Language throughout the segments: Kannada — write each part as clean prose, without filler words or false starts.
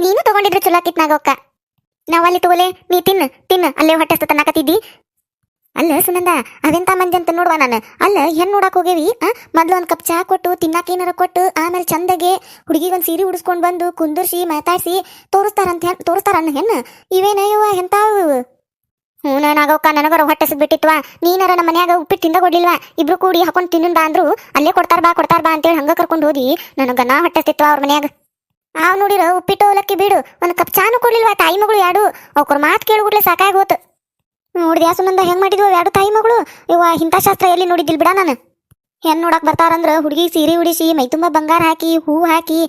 ನೀನು ತಗೊಂಡಿದ್ರೆ ಚಲೋ ಆಕಿತ್ ನಾಗವಕ್ಕ. ನಾವಲ್ಲಿ ತಗೋಲೆ, ನೀ ತಿನ್ನು ತಿನ್ನು, ಅಲ್ಲೇ ಹೊಟ್ಟೆ ತನ್ನಕತ್ತಿದ್ದಿ. ಅಲ್ಲ ಸುನಂದ, ಅವೆಂತ ಮಂದಿ ಅಂತ ನೋಡುವ ನಾನು. ಅಲ್ಲ ಹೆಣ್ಣು ನೋಡಕ್ ಹೋಗೇವಿ, ಮೊದ್ಲು ಒಂದ್ ಕಪ್ ಚಹಾ ಕೊಟ್ಟು ತಿನ್ನಾಕ ಏನಾರ ಕೊಟ್ಟು ಆಮೇಲೆ ಚಂದಗೆ ಹುಡುಗಿಗೊಂದು ಸೀರೆ ಉಡಿಸ್ಕೊಂಡ್ ಬಂದು ಕುಂದರ್ಸಿ ಮಾತಾಡ್ಸಿ ತೋರಿಸ್ತಾರ ಹೆಣ್ಣು. ಇವೇನಯ್ಯವ ಎಂತಾವು? ಹ್ಞೂ ನಾಗವಕ್ಕ, ನನಗರ ಹೊಟ್ಟೆ ಬಿಟ್ಟಿತ್ವಾ. ನೀನಾರ ನಮ್ಮ ಮನ್ಯಾಗ ಉಪ್ಪಿಟ್ಟು ತಿಂದ ಕೊಡ್ಲಿಲ್ವಾ? ಇಬ್ರು ಕೂಡಿ ಹಾಕೊಂಡು ತಿನ್ನಂದ ಅಂದ್ರು ಅಲ್ಲೇ ಕೊಡ್ತಾರ ಬಾ ಅಂತೇಳಿ ಹಂಗ ಕರ್ಕೊಂಡು ಹೋದಿ. ನನಗನ ಹೊಟ್ಟೆಸ್ತಿತ್ವ ಅವ್ರ ಮನ್ಯಾಗ. ಆವ್ ನೋಡಿರ ಉಪ್ಪಿಟ್ಟು ಅವಲಕ್ಕಿ ಬಿಡು, ಒಂದ್ ಕಪ್ ಚಾನು ಕೊಡ್ಲಿಲ್ವಾ ತಾಯಿ ಮಗಳು ಎರಡು. ಅವ್ರ ಮಾತು ಕೇಳ್ಬಿಡ್ಲೆ ಸಾಕಾಗಿ ಹೋತು. ನೋಡಿದ್ಯಾ ಸುನಂದ ಹೆಂಗ್ ಮಾಡಿದ್ವು ಎರಡು ತಾಯಿ ಮಗಳು? ಇವ ಇಂಥ ಶಾಸ್ತ್ರ ಎಲ್ಲಿ ನೋಡಿದ್ದಿಲ್ ಬಿಡ ನಾನು. ಹೆಣ್ಣು ನೋಡಕ್ ಬರ್ತಾರಂದ್ರ ಹುಡುಗಿ ಸೀರೆ ಉಡಿಸಿ ಮೈ ತುಂಬ ಬಂಗಾರ ಹಾಕಿ ಹೂ ಹಾಕಿ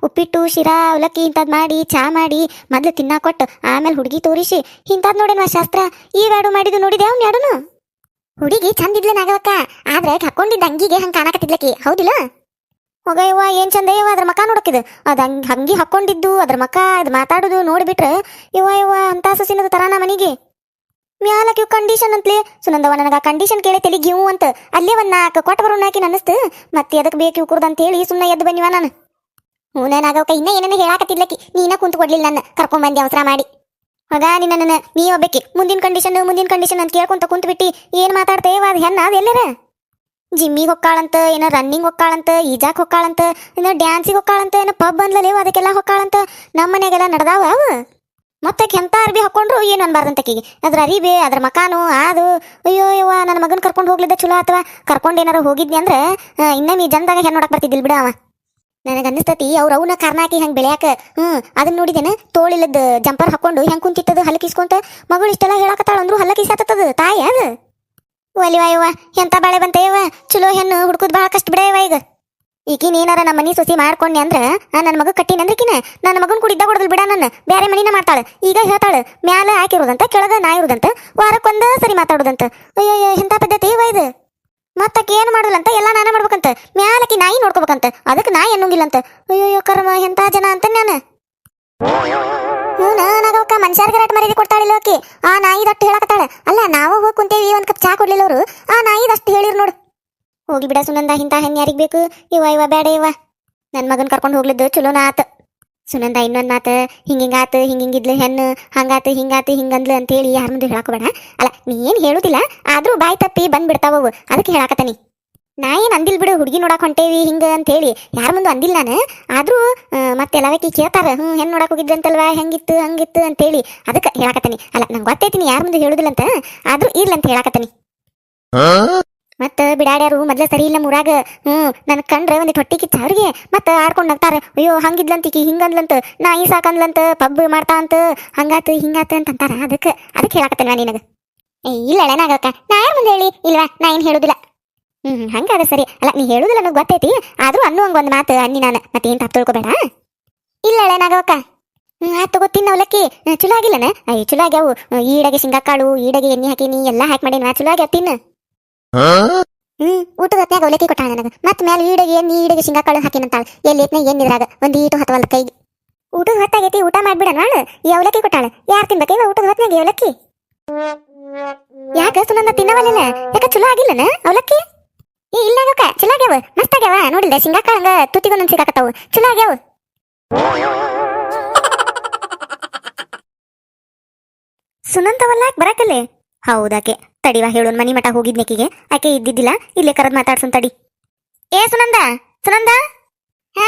ಉಪ್ಪಿಟ್ಟು ಶಿರಾ ಅವಲಕ್ಕಿ ಇಂಥದ್ ಮಾಡಿ ಚಾ ಮಾಡಿ ಮೊದ್ಲು ತಿನ್ನಾಕ ಕೊಟ್ಟು ಆಮೇಲೆ ಹುಡುಗಿ ತೋರಿಸಿ ಇಂಥದ್ ನೋಡೇನ್ವಾ ಶಾಸ್ತ್ರ. ಇವೆರಡು ಮಾಡಿದ್ದು ನೋಡಿದ್ಯಾ ಅವ್ನ ಎರಡುನು? ಹುಡುಗಿ ಚಂದಿದ್ಲೆ ನಾಗವಕ್ಕ, ಆದ್ರೆ ಹಾಕೊಂಡಿದ್ದ ಅಂಗಿಗೆ ಹಂಗ ಕಾಣಕತ್ತಿದ್ಲಕಿ, ಹೌದಿಲ್ಲ? ಹೋಗಯ್ಯವ್ವ ಏನ್ ಚಂದ ಯವ್ವ ಅದ್ರ ಮಕ ನೋಡಕಿದ್. ಅದ್ ಹಂಗಿ ಹಾಕೊಂಡಿದ್ದು ಅದ್ರ ಮಕ ಅದ್ ಮಾತಾಡುದು ನೋಡ್ಬಿಟ್ರೆ ಯವ್ವ ಅಂತ ಸಸಿನದ ತರಾನ ಮನಿಗೆ ಮ್ಯಾಲಕ್ಕೆ ಕಂಡೀಷನ್ ಅಂತಲೇ. ಸುನಂದವ ನನಗ ಕಂಡೀಷನ್ ಕೇಳಿ ತೆಲಿ ಗಿವು ಅಂತ ಅಲ್ಲೇ ಒಂದ್ ನಾಲ್ಕು ಕೊಟ್ಟ ಬರೋಣಾಕಿ ನನ್ನಸ್ತು. ಮತ್ತೆ ಅದಕ್ಕೆ ಬೇಕು ಇವ್ ಕುಡ್ದು ಅಂತೇಳಿ ಸುಮ್ಮನೆ ಎದ್ದು ಬನ್ನಿವ ನಾನು. ಹೂನಾಗವಕ್ಕ ಇನ್ನ ಏನೇನು ಹೇಳಾಕತ್ತಿದ್ಲಕಿ, ನೀನ ಕುಂತು ಕೊಡ್ಲಿಲ್ಲ ನನ್ನ ಕರ್ಕೊಂಬಂದಿ ಅವಸರ ಮಾಡಿ. ಹೋಗ ನಿನ್ನ ನೀ ಒಬ್ಬಕಿ ಮುಂದಿನ ಕಂಡೀಷನ್ ಅಂತ ಕೇಳ್ಕೊಂತ ಕುಂತು ಬಿಟ್ಟಿ ಏನ್ ಮಾತಾಡ್ತೇವ? ಅದು ಹೆಣ್ಣ ಅದು ಎಲ್ಲರ ಜಿಮ್ಮಿಗೆ ಹೊಕ್ಕಾಳಂತ, ಏನೋ ರನ್ನಿಂಗ್ ಹೊಕ್ಕಾಳಂತ, ಈಜಾಕ್ ಹೊಕ್ಕಾಳಂತ, ಏನೋ ಡ್ಯಾನ್ಸಿಗೆ ಹೊಕ್ಕಾಳಂತ, ಏನೋ ಪಬ್ ಅಂದ್ಲೇವ ಅದಕ್ಕೆಲ್ಲ ಹೊಕ್ಕಾಳಂತ. ನಮ್ಮ ಮನೆಗೆಲ್ಲ ನಡೆದಾವ ಅವು. ಮತ್ತೆ ಎಂತ ಅರ್ಬಿ ಹಾಕೊಂಡ್ರು ಏನು ಅನ್ಬಾರ್ದಂತಕಿಗೆ. ಅದ್ರ ಅರಿಬಿ ಅದ್ರ ಮಕಾನು ಅದು. ಅಯ್ಯೋ ಯವ್ವ ನನ್ನ ಮಗನ್ ಕರ್ಕೊಂಡು ಹೋಗ್ಲಿದ್ದ ಚಲೋ ಅಥವಾ ಕರ್ಕೊಂಡು ಏನಾರು ಹೋಗಿದ್ನಿ ಅಂದ್ರೆ ಇನ್ನೊಮ್ಮೆ ಜನದಾಗ ಹೆಣ್ಣು ನೋಡಕ್ ಬರ್ತಿದ್ದಿಲ್ ಬಿಡ ಅವ. ನನಗೆ ಅನ್ನಿಸ್ತತಿ ಅವ್ರ ಅವನ ಕಾರಣ ಹಾಕಿ ಹೆಂಗೆ ಬೆಳೆಯಾಕ. ಅದನ್ನ ನೋಡಿದೇನೆ, ತೋಳಿಲ್ಲದ ಜಂಪರ್ ಹಾಕೊಂಡು ಹೆಂಗೆ ಕುಂತಿತ್ತದ ಹಲಕಿಸ್ಕೊಂತ. ಮಗಳು ಇಷ್ಟೆಲ್ಲ ಹೇಳಕತ್ತಾಳ ಅಂದ್ರು ಹಲ್ಲಕಿಸಾತದ ತಾಯಿ ಅದು. ಒಲಿವಾ ಯವ್ವ ಎಂತ ಬಾಳೆ ಬಂತೇವ. ಚಲೋ ಹೆಣ್ಣು ಹುಡ್ಕುದ್ ಭಾಳ ಕಷ್ಟ ಬಿಡಯವ. ಈಗ ಈಕಿನ ಏನಾರ ನಮ್ಮ ಮನಿ ಸೊಸಿ ಮಾಡ್ಕೊಂಡೆ ಅಂದ್ರ ನನ್ನ ಮಗ ಕಟ್ಟಿನಂದ್ರಕಿನ ನನ್ನ ಮಗನ್ ಕುಡಿದ್ದ ಕೊಡದಲ್ ಬಿಡ. ನನ್ನ ಬೇರೆ ಮನಿನ ಮಾಡ್ತಾಳೆ. ಈಗ ಹೇಳ್ತಾಳೆ ಮ್ಯಾಲ ಹಾಕಿರೋದಂತ ಕೆಳಗ ನಾ ಇರೋದಂತ, ವಾರಕ್ಕೊಂದ ಸರಿ ಮಾತಾಡೋದಂತ. ಅಯ್ಯೋ ಎಂತ ಪದ್ಧತಿ ಇವ ಇದು. ಮತ್ತಕ್ಕೆ ಏನು ಮಾಡೋದಂತ ಎಲ್ಲ ನಾನೇ ಮಾಡ್ಬೇಕಂತ. ಮ್ಯಾಲಕಿ ನಾಯಿ ನೋಡ್ಕೋಬೇಕಂತ, ಅದಕ್ಕೆ ನಾಯಿ ಅನ್ನೋಂಗಿಲ್ಲಂತ. ಅಯ್ಯೋ ಕರ್ಮ ಎಂತ ಜನ ಅಂತ ನಾನು. ನಾಗವಕ್ಕ ಮನುಷ್ಯರ್ ಗರಾಟ ಮರ್ಯಾದೆ ಕೊಡ್ತಾಳಿಲ್ಲ ಆಕಿ. ಆ ನಾಯಿದಷ್ಟು ಹೇಳಕತ್ತಾಳೆ. ಅಲ್ಲ ನಾವು ಹೋಗಿ ಕುಂತೇವಿ ಒಂದ್ ಕಪ್ ಚಾ ಕೊಡ್ಲಿಲ್ಲ ಅವರು, ಆ ನಾಯಿದಷ್ಟು ಹೇಳಿರ್ ನೋಡು. ಹೋಗಿ ಬಿಡ ಸುನಂದ, ಇಂಥ ಹೆಣ್ಣು ಯಾರಿಗ್ ಬೇಕು? ಇವ ಬೇಡ ಇವ. ನನ್ನ ಮಗನ್ ಕರ್ಕೊಂಡು ಹೋಗ್ಲಿದ್ದು ಚಲೋನ ಆತ. ಸುನಂದ ಇನ್ನೊಂದ್ ಮಾತು, ಹಿಂಗಾತು ಹಿಂಗಿದ್ಲು ಹೆಣ್ಣು, ಹಂಗಾತು ಹಿಂಗಂದ್ಲು ಅಂತೇಳಿ ಯಾರ ಮುಂದೆ ಹೇಳಕೋಬೇಡ. ಅಲ್ಲ ನೀ ಏನ್ ಹೇಳುದಿಲ್ಲ, ಆದ್ರೂ ಬಾಯಿ ತಪ್ಪಿ ಬಂದ್ಬಿಡ್ತಾವವು, ಅದಕ್ಕೆ ಹೇಳಾಕತ್ತಾನಿ. ನಾ ಏನ್ ಅಂದಿಲ್ ಬಿಡು, ಹುಡುಗಿ ನೋಡಕ್ ಹೊಂಟೇವಿ ಹಿಂಗ ಅಂತ ಹೇಳಿ ಯಾರ ಮುಂದೆ ಅಂದಿಲ್ಲ ನಾನು. ಆದ್ರೂ ಮತ್ತೆಲ್ಲವಕ್ಕಿ ಕೇಳ್ತಾರ, ಹೆಣ್ಣು ನೋಡಕ್ ಹೋಗಿದ್ರಂತಲ್ವಾ, ಹೆಂಗಿತ್ತು ಹಂಗಿತ್ತು ಅಂತೇಳಿ, ಅದಕ್ಕೆ ಹೇಳಾಕತ್ತಾನಿ. ಅಲ್ಲ ನಂಗೆ ಗೊತ್ತೈತಿನಿ ಯಾರ ಮುಂದೆ ಹೇಳುದಿಲ್ಲ ಅಂತ, ಆದ್ರೂ ಇರ್ಲಂತ ಹೇಳಾಕತ್ತಾನಿ. ಮತ್ತ ಬಿಡಾಡ್ಯಾರು ಮೊದ್ಲ ಸರಿ ಇಲ್ಲ ಮೂರಾಗ. ನನ್ ಕಂಡ್ರೆ ಒಂದಿಟ್ಟು ಹೊಟ್ಟಿ ಕಿಚ್ಚ ಅವ್ರಿಗೆ. ಮತ್ತ ಆಡ್ಕೊಂಡ್ ನಗ್ತಾರ, ಅಯ್ಯೋ ಹಂಗಿದ್ಲಂತಿಕಿ ಹಿಂಗಂದ್ಲಂತ, ನಾಯಿ ಸಾಕಂದ್ಲಂತ, ಪಬ್ ಮಾಡ್ತಾ ಅಂತ, ಹಂಗಾತು ಹಿಂಗಾತ ಅಂತ ಅಂತಾರ. ಅದಕ್ಕೆ ಹೇಳಾಕತ್ತಲ್ವಾ ನಿನಗ? ಇಲ್ಲ ನಾಗಕ್ಕ, ನಾ ಯಾರ ಮುಂದೆ ಹೇಳಿ ಇಲ್ವಾ? ನಾ ಏನ್ ಹೇಳುದಿಲ್ಲ. ಹಂಗಾದ ಸರಿ. ಅಲ್ಲ ನೀ ಹೇಳುದಿಲ್ಲ ನನಗೆ ಗೊತ್ತೈತಿ, ಆದ್ರೂ ಅನ್ನೋ ಹಂಗೊಂದ್ ಮಾತು ಅನ್ನಿ ನಾನು. ಮತ್ತೆ ಏನ್ ತಪ್ಪು ತಿಳ್ಕೊಬೇಡ. ಇಲ್ಲ ನಾಗವಕ್ಕ. ಆಯ್ತು ಗೊತ್ತಿನ ಅವಲಕ್ಕಿ ಚಲೋ ಆಗಿಲ್ಲನ? ಚಲೋ ಆಗ್ಯಾವು. ಈಡಗೆ ಶೇಂಗಾಕಾಳು, ಈಡಗೆ ಎಣ್ಣೆ ಹಾಕಿನಿ, ಎಲ್ಲಾ ಹಾಕಿ ಮಾಡೇನಿ, ಚಲೋ ಆಗ್ಯಾವ ತಿನ್ನು. ಊಟದ ಹೊತ್ನ್ಯಾಗ ಅವಲಕ್ಕಿ ಕೊಟ್ಟಾಳ ನನಗೆ. ಮತ್ ಮೇಲೆ ಈಡಗೆ ಶೇಂಗಾಕಾಳು ಹಾಕಿನಂತಾಳ. ಎಲ್ಲಿತ್ನ ಏನಿದ್ರಾಗ ಒಂದ್ ಈಟು ಹತ್ತವಲ್ಲ ಕೈಗೆ. ಊಟದ ಹೊತ್ತಾಗೈತಿ, ಊಟ ಮಾಡ್ಬಿಡ ನಾಳೆ. ಈ ಅವಲಕ್ಕಿ ಕೊಟ್ಟಾಳ, ಯಾರು ತಿನ್ಬೇಕೈವ ಊಟದ ಹೊತ್ನ್ಯಾಗ ಅವಲಕ್ಕಿ? ಯಾಕ ಸುನಂದ ತಿನ್ನವಲ್ಲ? ಯಾಕ ಚಲೋ ಆಗಿಲ್ಲನ ಅವಲಕ್ಕಿ? ಇಲ್ಲ ಚಲೋ ಆಗ್ಯಾವ, ಮಸ್ತ್ ಆಗ್ಯಾವ. ನೋಡಿಲ್ಲ ಶೇಂಗಾಕಾಳು ಹಂಗ ತುತ್ತಿಗೊಂದೊಂದು ಸಿಗಾಕತ್ತಾವು, ಚಲೋ ಆಗ್ಯಾವ. ಸುನಂದವಲ್ಲ ಬರಾಕಲ್ಲೇ? ಹೌದಾಕೆ ತಡಿವಾ ಹೇಳೋನ್ ಮನಿ ಮಠ ಹೋಗಿದ್ನಕಿಗೆ, ಆಕೆ ಇದ್ದಿದ್ದಿಲ್ಲ, ಇಲ್ಲೇ ಕರೆದ್ ಮಾತಾಡ್ಸೋನ್ ತಡಿ. ಏ ಸುನಂದ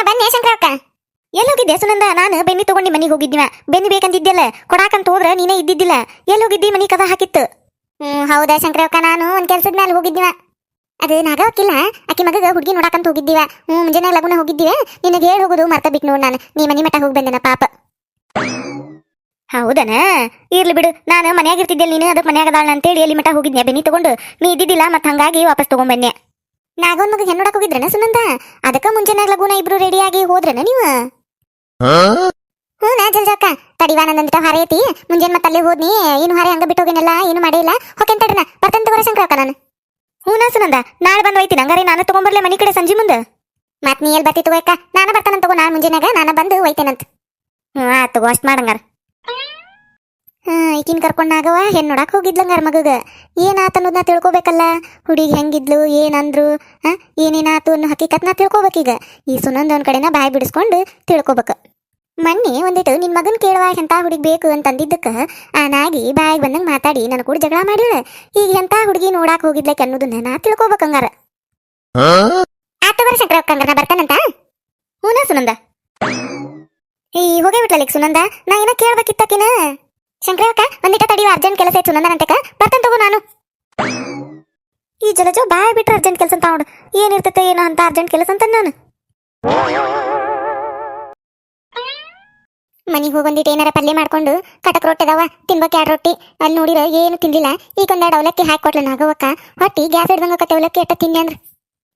ಬನ್ನಿ ಶಂಕರಕ್ಕ. ಎಲ್ಲಿ ಹೋಗಿದ್ದೆ ಸುನಂದ? ನಾನು ಬೆನ್ನಿ ತಗೊಂಡು ಮನಿಗೆ ಹೋಗಿದ್ದಿವ. ಬೆನ್ನಿ ಬೇಕಂತಿದ್ದೆಲ್ಲ ಕೊಡಾಕಂತ ಹೋದ್ರ ನೀನೇ ಇದ್ದಿದ್ದಿಲ್ಲ. ಎಲ್ಲಿ ಹೋಗಿದ್ದಿ? ಮನಿ ಕದ ಹಾಕಿತ್ತು. ಹೌದಾ ಶಂಕರಕ್ಕ, ನಾನು ಒಂದ್ ಕೆಲ್ಸದ ಮೇಲೆ ಹೋಗಿದ್ದಿವ. ಅದು ನಾಗವಕ್ಕಿಲ್ಲ, ಆಕಿ ಮಗಗ ಹುಡುಗಿ ನೋಡಾಕಂತ ಹೋಗಿದ್ದೀವ. ಮುಂಜಾನೆ ಲಗುನ ಹೋಗಿದ್ದೀವ. ನಿನಗೆ ಹೇಳಿ ಹೋಗುದು ಮರ್ತ ಬಿಟ್ಟು ನೋಡ್ ನಾನು. ನೀ ಮನಿ ಮಠ ಹೋಗಿ ಬಂದೆನ ಪಾಪ. ಹೌದನ? ಇರ್ಲಿ ಬಿಡು, ನಾನು ಮನ್ಯಾಗ ಇರ್ತಿದ್ದೆ, ನೀನು ಅದಕ್ಕೆ ಮನ್ಯಾಗ ಅದಾಳ ಅಂತೇಳಿ ಎಲ್ಲಿ ಮಠ ಹೋಗಿದ್ನ್ಯಾ ಬೆನ್ನಿ ತಗೊಂಡು. ನೀ ಇದ್ದಿದ್ದಿಲ್ಲ, ಮತ್ತೆ ಹಂಗಾಗಿ ವಾಪಸ್ ತಗೊಂಡ್ಬನ್ನೆ. ನಾಗೊಂದ್ ಮಗ ಹೆಣ್ಣು ನೋಡಕ್ ಹೋಗಿದ್ರನ ಸುನಂದ? ಅದಕ್ಕ ಮುಂಜಾನೆ ಲಗುನ ಇಬ್ರು ರೆಡಿಯಾಗಿ ಹೋದ್ರನ ನೀವು? ನಾ ಜಲ್ಜಕ್ಕ ತಡಿವಾ, ನಂದಿಟ ಹಾರ ಐತಿ. ಮುಂಜಾನೆ ಮತ್ತೆ ಅಲ್ಲಿ ಹೋದ್ನಿ, ಏನು ಹಾರೆ ಹಂಗ ಬಿಟ್ಟು ಹೋಗಿನಲ್ಲ, ಏನು ಮಾಡೇ ಇಲ್ಲ. ಹೊಕೆನ್ ತಡಿನ ಬರ್ತಂತ ತಗೋರ ಶಂಕರಕ್ಕ ನಾನು. ನಾ ಸುನಂದ ನಾಳೆ ಬಂದು ಒಯ್ತೀನಿ. ಹಂಗಾರೆ ನಾನು ತಗೊಂಬರ್ಲೆ ಮನಿ ಕಡೆ ಸಂಜೆ ಮುಂದೆ. ಮತ್ ನೀ ಎಲ್ಲಿ ಬರ್ತಿ ತಗೋಯಕ್ಕ? ನಾನು ಬರ್ತಾನಂತ ತಗೋ, ನಾನು ಮುಂಜಾನೆಗ ನಾನು ಬಂದು ಒಯ್ತೇನಂತ. ತಗೋ ಅಷ್ಟ್ ಮಾಡಂಗಾರ. ಈಕಿನ್ ಕರ್ಕೊಂಡಾಗವ ಹೆಣ್ಣು ನೋಡಕ್ ಹೋಗಿದ್ಲಂಗಾರ ಮಗಗ. ಏನಾತ ಅನ್ನೋದನ್ನ ತಿಳ್ಕೊಬೇಕಲ್ಲ. ಹುಡುಗಿ ಹೆಂಗಿದ್ಲು, ಏನಂದ್ರು, ಏನೇನಾತು ಅನ್ನೋ ಹಕ್ಕಿಕತ್ನ ತಿಳ್ಕೊಬೇಕೀಗ. ಈ ಸುನಂದವನ್ ಕಡೆನ ಬಾಯಿ ಬಿಡಿಸ್ಕೊಂಡು ತಿಳ್ಕೊಬೇಕು. ಮೊನ್ನೆ ಒಂದಿಟ್ಟು ನಿನ್ ಮಗನ್ ಕೇಳುವ ಎಂತ ಹುಡುಗಿ ಬೇಕು ಅಂತ ಅಂದಿದ್ದಕ್ಕ ನಾಗಿ ಬಾಯಿಗೆ ಬಂದಂಗ ಮಾತಾಡಿ ನನ್ನ ಕೂಡ ಜಗಳ ಮಾಡಿಳ. ಈಗ ಎಂತ ಹುಡುಗಿ ನೋಡಾಕ್ ಹೋಗಿದ್ಲಕ್ಕೆ ಅನ್ನೋದನ್ನ ನಾ ತಿಳ್ಕೊಬೇಕಂಗಾರ. ಆತ ಬರ ಶಂಕರ ನಾ ಬರ್ತಾನಂತ. ಹೂನ ಸುನಂದ ಈ ಹೋಗೇ ಬಿಟ್ಲಲ್ಲಿಕ್ ಸುನಂದ. ನಾ ಏನ ಕೇಳ್ಬೇಕಿತ್ತಕಿನ. ಶಂಕರಕ್ಕ ಒಂದಿಟ ತಡಿಯೋ, ಅರ್ಜೆಂಟ್ ಕೆಲಸ ಐತ್ ಸುನಂದ ನಂತಕ ಬರ್ತಾನ ತಗೋ ನಾನು. ಈ ಜಲಜ ಬಾಯ್ ಬಿಟ್ರೆ ಅರ್ಜೆಂಟ್ ಕೆಲಸ ಅಂತ ನೋಡು. ಏನಿರ್ತೈತೆ ಏನೋ ಅಂತ ಅರ್ಜೆಂಟ್ ಕೆಲಸ ಅಂತ ನಾನು ಮನಿಗೆ ಹೋಗೊಂದಿಟ್ಟು ಏನಾರ ಪಲ್ಯ ಮಾಡ್ಕೊಂಡು ಕಟಕ್ ರೊಟ್ಟಿ ಅದಾವ ತಿನ್ಬೇಕು 2 ರೊಟ್ಟಿ. ಅಲ್ಲಿ ನೋಡಿರ ಏನು ತಿನ್ಲಿಲ್ಲ. ಈಗ ಒಂದೆರಡು ಅವಲಕ್ಕಿ ಹಾಕಿ ಕೊಟ್ಲ ನಾಗವಕ್ಕ. ಹೊಟ್ಟಿ ಗ್ಯಾಸ್ ಹಿಡ್ದಂಗ ಅವಲಕ್ಕಿ ಎಟ್ಟ ತಿನ್ನಿ ಅಂದ್ರ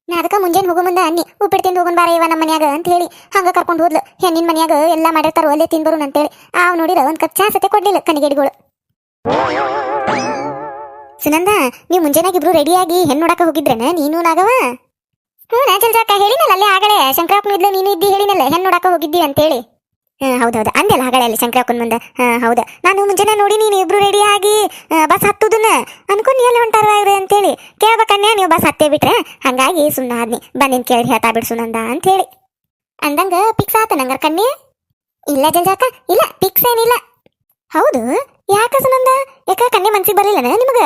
ನಾ ಅದಕ್ಕೆ ಮುಂಜಾನೆ ಹೋಗೋ ಮುಂದೆ ಅನ್ನಿ ಉಪ್ಪಿಟ್ಟು ತಿಂದು ಹೋಗೋಣ ಬಾರ ಇವ ನಮ್ಮ ಮನ್ಯಾಗ ಅಂತ ಹೇಳಿ ಹಂಗ ಕರ್ಕೊಂಡು ಹೋದ್ಲು. ಹೆಣ್ಣಿನ ಮನ್ಯಾಗ ಎಲ್ಲ ಮಾಡಿರ್ತಾರ ಅಲ್ಲೇ ತಿಂದ್ರು ಅಂತೇಳಿ. ನೋಡಿರ ಒಂದ್ ಕಪ್ ಚಾ ಸತೆ ಕೊಡ್ಲಿಲ್ಲ ಕಣಿಗೇಡಿಗಳು. ಸುನಂದ ನೀವು ಮುಂಜಾನಾಗ ಇಬ್ರು ರೆಡಿಯಾಗಿ ಹೆಣ್ಣು ನೋಡಕ ಹೋಗಿದ್ರೇನ ನೀನು ನಾಗವ? ಹ್ಞೂ ನಾ ಜಲ್ಜಾಕ ಹೇಳಿನಲ್ಲ ಅಲ್ಲೇ ಆಗಲೇ ಶಂಕರಪ್ಪನ ಇದ್ಲು ನೀನು ಇದ್ದಿ ಹೇಳಿನಲ್ಲ ಹೆಣ್ಣು ನೋಡಕ ಹೋಗಿದ್ದೀವಿ ಅಂತೇಳಿ. ಹೌದೌದು ಅಂದೆಲ್ಲ ಆಗಲೇ ಅಲ್ಲಿ ಶಂಕರಪ್ಪನ ಮುಂದೆ. ಹೌದಾ ನಾನು ಮುಂಜಾನೆ ನೋಡಿ ನೀನು ಇಬ್ರು ರೆಡಿ ಆಗಿ ಬಸ್ ಹತ್ತುದನ್ನ ಅನ್ಕೊಂಡು ಎಲ್ಲಿ ಹೊಂಟಾರ ಇವ್ರೆ ಅಂತೇಳಿ ಕೇಳ್ಬೇಕನ್ಯ ನೀವು ಬಸ್ ಹತ್ತೇ ಬಿಟ್ರೆ. ಹಂಗಾಗಿ ಸುಮ್ಮನೆ ಆದ್ನಿ ಬಂದಿನ ಕೇಳಿ ಹೇಳ್ತಾ ಬಿಡು ಸುನಂದ ಅಂತ ಹೇಳಿ ಅಂದಂಗ ಪಿಕ್ಸ್ ಆತ ನಂಗಾರ ಕನ್ಯೆ? ಇಲ್ಲ ಜಲ್ಜಾಕ ಇಲ್ಲ ಪಿಕ್ಸ್ ಏನಿಲ್ಲ. ಹೌದು ಯಾಕ ಸುನಂದ ಯಾಕ ಕನ್ಯೆ ಮನ್ಸಿಗೆ ಬರ್ಲಿಲ್ಲನ ನಿಮಗ?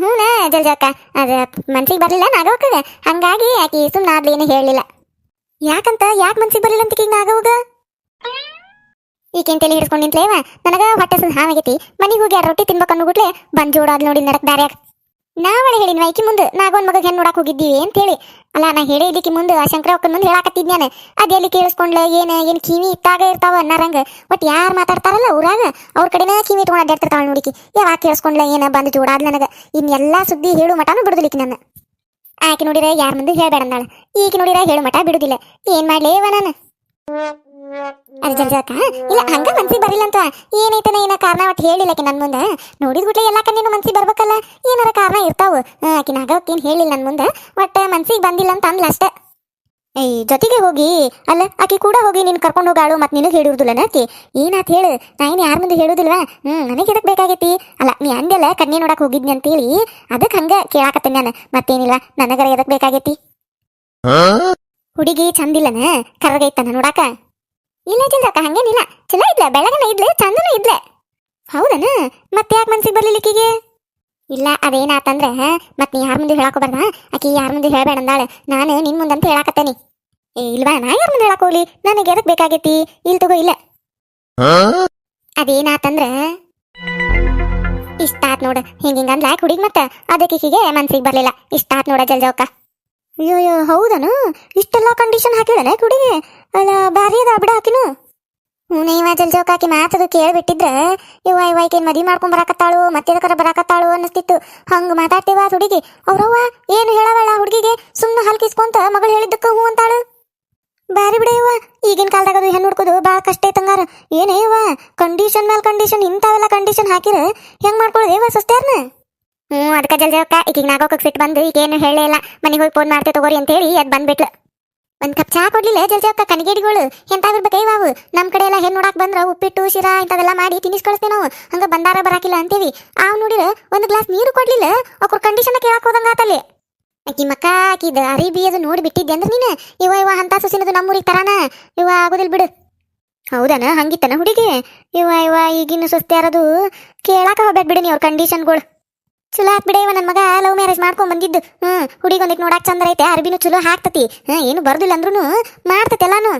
ಹ್ಞೂನ ಜಲ್ಜಾಕ ಅದ ಮನ್ಸಿಗೆ ಬರ್ಲಿಲ್ಲ ನಾಗವಕ್ಕ. ಹಂಗಾಗಿ ಆಕಿ ಸುಮ್ಮನೆ ಆದ್ಲಿ ಏನು ಹೇಳಲಿಲ್ಲ. ಯಾಕಂತ ಯಾಕೆ ಮನ್ಸಿಗೆ ಬರ್ಲಿಲ್ಲ ಅಂತ ಈಗ ನಾಗವಾಗ ಈಗೇನ್ ತಲೆ ಹಿಡ್ಕೊಂಡು ನಿಂತ್ಲೇವ ನನಗ ಹೊಟ್ಟೆ ಹಾವಾಗೈತಿ. ಮನಿಗೆ ಹೋಗಿ 2 ರೊಟ್ಟಿ ತಿನ್ಬೇಕು ಅನ್ನೋಗುಟ್ಲೆ ಬಂದ್ ಜೋಡಾದ್ ನೋಡಿ ನಡಕ್ ದಾರ್ಯಾಗ. ನಾವಳೆ ಹೇಳಿನ ಈಕಿ ಮುಂದೆ ನಾಗೊಂದ್ ಮಗ ಹೆಣ್ಣು ನೋಡಕ್ ಹೋಗಿದ್ದೀವಿ ಅಂತ ಹೇಳಿ. ಅಲ್ಲ ನಾ ಹೇಳಿದ್ದಕ್ಕೆ ಮುಂದೆ ಆ ಶಂಕರಕ್ಕನ ಮುಂದೆ ಹೇಳಾಕತ್ತಿದ್ನ್ಯಾನ. ಅದೆಲ್ಲಿ ಕೇಳಿಸ್ಕೊಂಡ್ಲ ಏನ್ ಕಿವಿ ಇತ್ತಾಗ ಇರ್ತಾವ ಅನ್ನರಂಗ. ಒಟ್ ಯಾರು ಮಾತಾಡ್ತಾರಲ್ಲ ಊರಾಗ ಅವ್ರ ಕಡೆನ ಕಿವಿ ಇಟ್ಕೊಂಡು ಅಡ್ಡಾಡ್ತಿರ್ತಾವ ನೋಡಿಕಿ. ಯಾವಾಗ ಕೇಳಿಸ್ಕೊಂಡ್ಲ ಏನ ಬಂದು ಜೋಡಾದ್ ನನಗ ಇನ್ನೆಲ್ಲಾ ಸುದ್ದಿ ಹೇಳು ಮಟಾನು ಬಿಡುದಿಲ್ಲಿಕಿ ನನ್ನ. ಆಕೆ ನೋಡಿರ ಯಾರ ಮುಂದೆ ಹೇಳ್ಬೇಡ ಅಂದಾಳ. ಈಗ ನೋಡಿರ ಹೇಳು ಮಠ ಬಿಡುದಿಲ್ಲ. ಏನ್ ಮಾಡ್ಲೇವ ನಾನು? ಅದು ಜಲ್ಜಾಕ ಇಲ್ಲ ಹಂಗ ಮನ್ಸಿಗೆ ಬರಿಲ್ಲ ಅಂತ ಏನೈತನ ಏನ ಕಾರಣ ಒಟ್ಟು ಹೇಳಿಲ್ಲಕಿ ನನ್ ಮುಂದೆ. ನೋಡಿದ್ ಗುಟ್ಲೆ ಎಲ್ಲಾ ಕಣ್ಣೇನು ಮನ್ಸಿಗೆ ಬರ್ಬೇಕಲ್ಲ ಏನಾರ ಕಾರಣ ಇರ್ತಾವ. ಆಕಿ ನಾಗವಕ್ಕೇನು ಹೇಳಿಲ್ಲ ನನ್ ಮುಂದೆ. ಒಟ್ಟ ಮನ್ಸಿಗೆ ಬಂದಿಲ್ಲ ಅಂತ ಅಂದ್ಲ ಅಷ್ಟೇ. ಜೊತೆಗೆ ಹೋಗಿ ಅಲ್ಲ ಆಕಿ ಕೂಡ ಹೋಗಿ ನೀನ್ ಕರ್ಕೊಂಡು ಹೋಗಾಳು ಮತ್ ನಿನಗೆ ಹೇಳಿರುದಿಲ್ಲನ ಆಕಿ ಏನಾತ್ ಹೇಳು. ನಾ ಏನು ಯಾರ ಮುಂದೆ ಹೇಳುದಿಲ್ವಾ? ನನಗೆ ಎದಕ್ ಬೇಕಾಗೈತಿ? ಅಲ್ಲ ನೀ ಅಂದೆಲ್ಲ ಕನ್ಯೆ ನೋಡಕ್ ಹೋಗಿದ್ನಿ ಅಂತೇಳಿ ಅದಕ್ಕೆ ಹಂಗ ಕೇಳಾಕತ್ತೇನೆ ನಾನು. ಮತ್ತೇನಿಲ್ಲ ನನಗರ ಎದಕ್ ಬೇಕಾಗೈತಿ? ಹುಡುಗಿ ಚಂದಿಲ್ಲನ ಕರ್ಗೈತನ ನೋಡಾಕ? ಇಲ್ಲ ಜಲ್ದಕ್ಕ ಹಂಗೇನಿಲ್ಲ ಚಲೋ ಇದ್ಲ ಬೆಳಗನ ಇದ್ಲೆ ಚಂದನ ಇದ್ಲೆ. ಹೌದನ ಮತ್ತೆ ಯಾಕೆ ಮನ್ಸಿಗೆ ಬರ್ಲಿಲ್ಲಿಕ್ಕಿಗೆ? ಇಲ್ಲ ಅದೇನಾತಂದ್ರೆ ಮತ್ ನೀ ಯಾರ ಮುಂದೆ ಹೇಳಾಕೋಬಾರ್ದ. ಆಕಿ ಯಾರ ಮುಂದೆ ಹೇಳ್ಬೇಡ ಅಂದಾಳೆ. ನಾನು ನಿನ್ ಮುಂದಂತ ಹೇಳಾಕತ್ತೇನಿ. ಇಲ್ವಾ ನಾ ಯಾರ ಮುಂದೆ ಹೇಳಾಕ ಹೋಗ್ಲಿ? ನನಗೆ ಎದಕ್ ಬೇಕಾಗೈತಿ? ಇಲ್ ತಗೋ ಇಲ್ಲ. ಅದೇನಾತಂದ್ರೆ ಇಷ್ಟಾತ್ ನೋಡ ಹಿಂಗ ಅಂದ್ಲ ಹುಡುಗಿ ಮತ್ತ ಅದಕ್ಕೆ ಹೀಗೆ ಮನ್ಸಿಗೆ ಬರ್ಲಿಲ್ಲ. ಇಷ್ಟಾತ್ ನೋಡ ಜಲ್ಜವಕ್ಕ. ಅಯ್ಯೋ ಹೌದನು ಇಷ್ಟೆಲ್ಲಾ ಕಂಡೀಷನ್ ಹಾಕಿದನೆ ಹುಡುಗಿ. ಅಲ್ಲ ಬ್ಯಾರಿ ಅದ ಬಿಡ ಹಾಕಿನು. ನೀವ ಜಲ್ಜವಕ್ಕ ಆಕಿ ಮಾತದು ಕೇಳ್ಬಿಟ್ಟಿದ್ರೆ ಇವೈಕೇನ್ ಮದ್ವಿ ಮಾಡ್ಕೊಂಡ್ ಬರಾಕತ್ತಾಳು ಮತ್ತೆ ಬರಾಕತ್ತಾಳು ಅನ್ನಿಸ್ತಿತ್ತು. ಹಂಗ ಮಾತಾಡ್ತೀವ ಹುಡುಗಿ. ಅವ್ರವ್ವ ಏನು ಹೇಳವಳ ಹುಡುಗಿಗೆ ಸುಮ್ಮನೆ ಹಲ್ಕಿಸ್ಕೊಂತ ಮಗಳು ಹೇಳಿದ್ದಕ್ಕ ಹೂ ಅಂತಾಳು. ಬ್ಯಾರಿ ಬಿಡ ಇವ ಈಗಿನ ಕಾಲದಾಗ ಅದು ಹೆಣ್ಣು ಹುಡ್ಕೋದು ಭಾಳ ಕಷ್ಟ ಐತಂಗಾರ. ಏನೇ ಇವ ಕಂಡೀಷನ್ ಮೇಲೆ ಕಂಡೀಷನ್ ಇಂಥವೆಲ್ಲ ಕಂಡೀಷನ್ ಹಾಕಿರ ಹೆಂಗ್ ಮಾಡ್ಕೊಳ್ಳೋದು ಇವ ಸಸ್ತ್ಯಾರ್ನ? ಅದಕ್ಕೆ ಜಲ್ಜವಕ್ಕ ಈಗೀಗ ನಾಗೋಕಕ್ಕೆ ಸಿಟ್ಟು ಬಂದು ಈಗೇನು ಹೇಳೇ ಇಲ್ಲ. ಮನೆಗೆ ಹೋಗಿ ಫೋನ್ ಮಾಡ್ತೇವೆ ತಗೋರಿ ಅಂತ ಹೇಳಿ ಅದು ಬಂದ್ಬಿಟ್ಲು. ಒಂದ್ ಕಪ್ ಚಾ ಕೊಡ್ಲಿಲ್ಲ ಜಲ್ಜವಕ್ಕ ಕಣಿಗೇಡಿಗಳು ಎಂತಾಗಿರ್ಬೇಕೈ ಇವು. ನಮ್ ಕಡೆ ಎಲ್ಲ ಹೆಣ್ಣು ನೋಡಾಕ್ ಬಂದ್ರ ಉಪ್ಪಿಟ್ಟು ಶಿರಾ ಇಂಥವೆಲ್ಲ ಮಾಡಿ ತಿನ್ನಿಸ್ ಕಳಿಸ್ತೇವೆ ನಾವು. ಹಂಗ ಬಂದಾರ ಬರಾಕಿಲ್ಲ ಅಂತೀವಿ. ನೋಡಿರ ಒಂದ್ ಗ್ಲಾಸ್ ನೀರು ಕೊಡ್ಲಿಲ್ಲ. ಅವ್ರ ಕಂಡೀಷನ್ ಕೇಳಕ್ ಹೋದಂಗ ಆತಲ್ಲಿ. ಆಕಿ ಮಕ್ಕ ಆಕಿದ ಅರಿಬಿ ಅದು ನೋಡಿ ಬಿಟ್ಟಿದ್ದೆ ಅಂದ್ರೆ ನೀನು ಇವ ಅಂತ ಸುಸಿನದು ನಮ್ಮೂರಿಗೆ ತರಾನ ಇವ ಆಗೋದಿಲ್ ಬಿಡು. ಹೌದನ ಹಂಗಿತ್ತನ ಹುಡುಗಿ? ಇವ ಈಗಿನ ಸುಸ್ತ್ಯಾರದು ಕೇಳಾಕ ಹೋಗ್ಬೇಡ ಬಿಡಿ ನೀ ಅವ್ರ ಕಂಡೀಷನ್ಗಳು. ಚಲೋ ಆತ್ ಬಿಡ ಇವ ನನ್ನ ಮಗ ಲವ್ ಮ್ಯಾರೇಜ್ ಮಾಡ್ಕೊಂಡ್ ಬಂದಿದ್ದು. ಹುಡುಗಿ ಒಂದಿಕ್ ನೋಡಾಕ್ ಚಂದ ಐತೆ ಅರ್ಬಿನೂ ಚಲೋ ಹಾಕ್ತತಿ. ಏನು ಬರ್ದಿಲ್ಲ ಅಂದ್ರೂ ಮಾಡ್ತತಿ ಎಲ್ಲಾನು.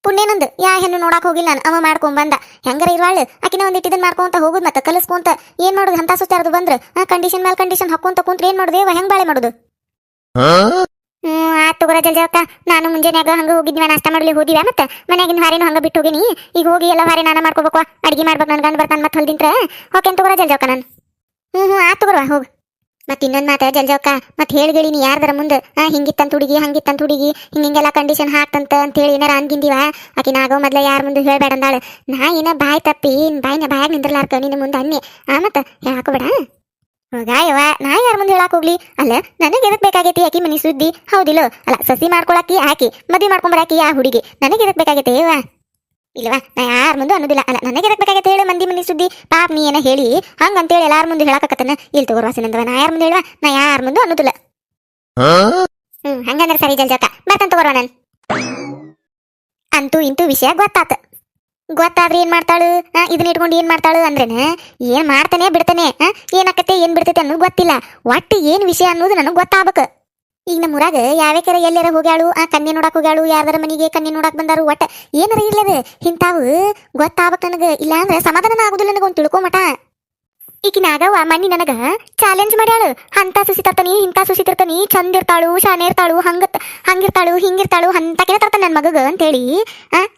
ಪುಣ್ಯನಂದು ಯಾ ಹೆಣ್ಣು ನೋಡಾಕ್ ಹೋಗಿಲ್ಲ ನಾನು. ಅವ ಮಾಡ್ಕೊಂಡ್ ಬಂದ ಹೆಂಗಾರ ಇರ್ವಾಳು ಆಕಿನ ಒಂದಿಟ್ಟು ಇದನ್ ಮಾಡ್ಕೊಂತ ಹೋಗುದ್ ಮತ್ತೆ ಕಲಿಸ್ಕೊಂತ ಏನ್ ಮಾಡುದು ಅಂತ ಸುತ್ತಾರದು ಬಂದ್ರು ಕಂಡೀಷನ್ ಮೇಲೆ ಕಂಡೀಷನ್ ಹಾಕೊಂತ ಕುಂತ್ರ ಏನ್ ಮಾಡುದು ಹೆಂಗ್ ಬಾಳೆ ಮಾಡುದು? ಆತ್ ತಗೋರ ಜಲ್ಜವಕ್ಕ. ನಾನು ಮುಂಜಾನ್ಯಾಗ ಹಂಗ ಹೋಗಿದ್ವಿ ನಾಷ್ಟ ಮಾಡ್ಲಿ ಹೋದಿವ ಮತ್ತೆ ಮನ್ಯಾಗಿನ ಹಾರೇನು ಹಂಗ ಬಿಟ್ಟು ಹೋಗಿನಿ. ಈಗ ಹೋಗಿ ಎಲ್ಲ ಹಾರೆ ನಾನ ಮಾಡ್ಕೋಬೇಕು. ಅಡಿಗೆ ಮಾಡ್ಬೇಕು ನನ್ ಗಂಡ ಬರ್ತಾನ ಮತ್ತೆ ಹೊಲ್ದಿಂತ್ರ ಓಕೆ ತಗೋರ ಜಲ್ಜವಕ್ಕ ನಾನು. ಆತ್ ತಗೋರ್ವ ಹೋಗ್. ಮತ್ ಇನ್ನೊಂದ್ ಮಾತ ಜಲ್ಜವಕ್ಕ ಮತ್ ಹೇಳ್ಗೇಳಿ ನೀ ಯಾರ್ದಾರ ಮುಂದೆ ಹಿಂಗಿತ್ತಂತ ಹುಡುಗಿ ಹಂಗಿತ್ತಂತ ಹುಡುಗಿ ಹಿಂಗೆಲ್ಲ ಕಂಡೀಷನ್ ಹಾಕ್ತಂತ ಅಂತೇಳಿ ಏನಾರ ಅನ್ಗಿಂದಿವ ಆಕಿ ನಾಗೋ ಮೊದ್ಲ ಯಾರ ಮುಂದೆ ಹೇಳ್ಬೇಡ ಅಂದಾಳ. ನಾ ಏನ ಬಾಯ್ ತಪ್ಪಿ ಬಾಯಾಗ ನಿಂದ್ರಲಾರ್ಕ ನಿನ್ನ ಮುಂದೆ ಅನ್ನಿ ಮತ್ತ ಹೇಳಾಕೋಬೇಡ. ಹೋಗಾಯವ ನಾ ಯಾರ ಮುಂದೆ ಹೇಳಾಕ್ ಹೋಗ್ಲಿ? ಅಲ್ಲ ನನಗೆ ಎದಕ್ ಬೇಕಾಗೈತಿ ಆಕಿ ಮನಿ ಸುದ್ದಿ ಹೌದಿಲ್ಲ? ಅಲ್ಲ ಸಸಿ ಮಾಡ್ಕೊಳಕಿ ಆಕಿ ಮದ್ವಿ ಮಾಡ್ಕೊಂಬರಾಕಿ ಆ ಹುಡುಗಿ ನನಗೆ ಎದಕ್ ಬೇಕಾಗೈತೆ ಇಲ್ವಾ? ನಾ ಯಾರ ಮುಂದೆ ಅನ್ನೋದಿಲ್ಲ. ಅಲ್ಲ ನನಗೆ ಎದಕ್ ಬೇಕಾಗೈತೆ ಹೇಳು ಮಂದಿ ಮನಿ ಸುದ್ದಿ ಪಾಪ ನೀ ಏನ ಹೇಳಿ ಹಂಗಂತೇಳಿ ಎಲ್ಲಾರ ಮುಂದೆ ಹೇಳಾಕತ್ತನ ಇಲ್ಲಿ ತಗೋರ್ ವಾಸಿನಂದವ. ನಾ ಯಾರ ಮುಂದೆ ಹೇಳುವ? ನಾ ಯಾರ ಮುಂದೆ ಅನ್ನೋದಿಲ್ಲ. ಹಂಗಂದ್ರೆ ಸರಿ ಜಲ್ಜಕ್ಕ ಬರ್ತಾನ ತಗೋರ್ವ ನಾನು. ಅಂತೂ ಇಂತೂ ವಿಷಯ ಗೊತ್ತಾದ್ರೆ ಏನ್ ಮಾಡ್ತಾಳು ಇದನ್ನ ಇಟ್ಕೊಂಡು ಏನ್ ಮಾಡ್ತಾಳು ಅಂದ್ರೇನ ಏನ್ ಮಾಡ್ತಾನೆ ಬಿಡ್ತಾನೆ ಏನಾಕತ್ತೆ ಏನ್ ಬಿಡ್ತೈತೆ ಅನ್ನೋದು ಗೊತ್ತಿಲ್ಲ. ಒಟ್ಟು ಏನ್ ವಿಷಯ ಅನ್ನೋದು ನನಗೆ ಗೊತ್ತಾಗಬೇಕು. ಈಗ ನಮ್ಮ ಊರಾಗ ಯಾವ್ಯಾಕರ ಎಲ್ಲಾರ ಹೋಗ್ಯಾಳು ಕನ್ಯೆ ನೋಡಕ್ ಹೋಗ್ಯಾಳು, ಯಾರ್ದಾರ ಮನೆಗೆ ಕನ್ಯೆ ನೋಡಕ್ ಬಂದಾರು, ಒಟ್ಟ ಏನಾರ ಇರ್ಲದ ಇಂತಾವು ಗೊತ್ತಾಗಬೇಕು ನನಗೆ. ಇಲ್ಲ ಅಂದ್ರೆ ಸಮಾಧಾನ ಆಗುದಿಲ್ಲ ನನಗೊಂದು ತಿಳ್ಕೊಮಟ. ಈಕಿ ನಾಗವ್ವ ಮನ್ನಿ ನನಗ ಚಾಲೆಂಜ್ ಮಾಡ್ಯಾಳು. ಅಂತ ಸುಸಿ ತರ್ತಾನಿ ಇಂತ ಸುಸಿ ತರ್ತಾನಿ, ಚಂದ ಇರ್ತಾಳು ಶಾನೆ ಇರ್ತಾಳು, ಹಂಗಿರ್ತಾಳು ಹಿಂಗಿರ್ತಾಳು ಅಂತಕಿನ ತರ್ತಾನ ನನ್ ಮಗಗ ಅಂತೇಳಿ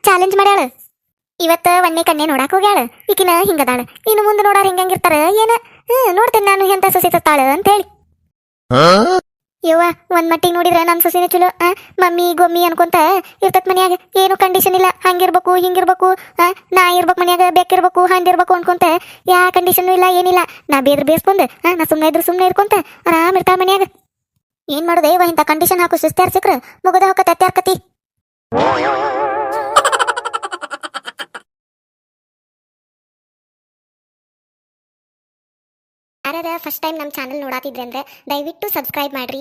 ಚಾಲೆಂಜ್ ಮಾಡ್ಯಾಳು. ಇವತ್ತ ಒಂದೇ ಕನ್ಯೆ ನೋಡಾಕ್ ಹೋಗ್ಯಾಳ. ಈಕಿನ ಹಿಂಗದಾಳ, ಇನ್ನು ಮುಂದೆ ನೋಡಾರ ಹಿಂಗಿರ್ತಾರ ಏನ ನೋಡ್ತೇನೆ ನಾನು ಎಂತ ಸೊಸಿ ತರ್ತಾಳ ಅಂತೇಳಿ. ಯವ್ವ ಒಂದ್ ಮಟ್ಟಿಗೆ ನೋಡಿದ್ರ ನಮ್ ಸೊಸಿನ ಚಲೋ ಮಮ್ಮಿ ಗೊಮ್ಮಿ ಅನ್ಕೊಂತ ಇರ್ತತ್ ಮನ್ಯಾಗ. ಏನು ಕಂಡೀಷನ್ ಇಲ್ಲ, ಹಂಗಿರ್ಬೇಕು ಹಿಂಗಿರ್ಬೇಕು, ನಾ ಇರ್ಬೇಕು ಮನ್ಯಾಗ, ಬೇಕಿರ್ಬೇಕು ಹಂಗಿರ್ಬೇಕು ಅನ್ಕೊಂತ ಯಾ ಕಂಡೀಷನ್ ಇಲ್ಲ ಏನಿಲ್ಲ. ನಾ ಬೇಸ್ಕೊಂಡ್ ನಾ ಸುಮ್ಮನೆ ಇದ್ರು ಸುಮ್ಮನೆ ಇರ್ಕೊಂತ ಆರಾಮ್ ಇರ್ತಾಳ ಮನ್ಯಾಗ. ಏನ್ ಮಾಡೋದೇ ಇವ ಇಂತ ಕಂಡೀಷನ್ ಹಾಕು ಸುಸ್ತಾರ ಸಿಕ್ರ ಮುಗದ ಹೊಕ್ಕ ತತ್ಯಾರ್ಕತಿ. ಯಾರ್ಯಾರ ಫಸ್ಟ್ ಟೈಮ್ ನಮ್ಮ ಚಾನಲ್ ನೋಡಾತಿದ್ರೆ ಅಂದ್ರೆ ದಯವಿಟ್ಟು ಸಬ್ಸ್ಕ್ರೈಬ್ ಮಾಡ್ರಿ.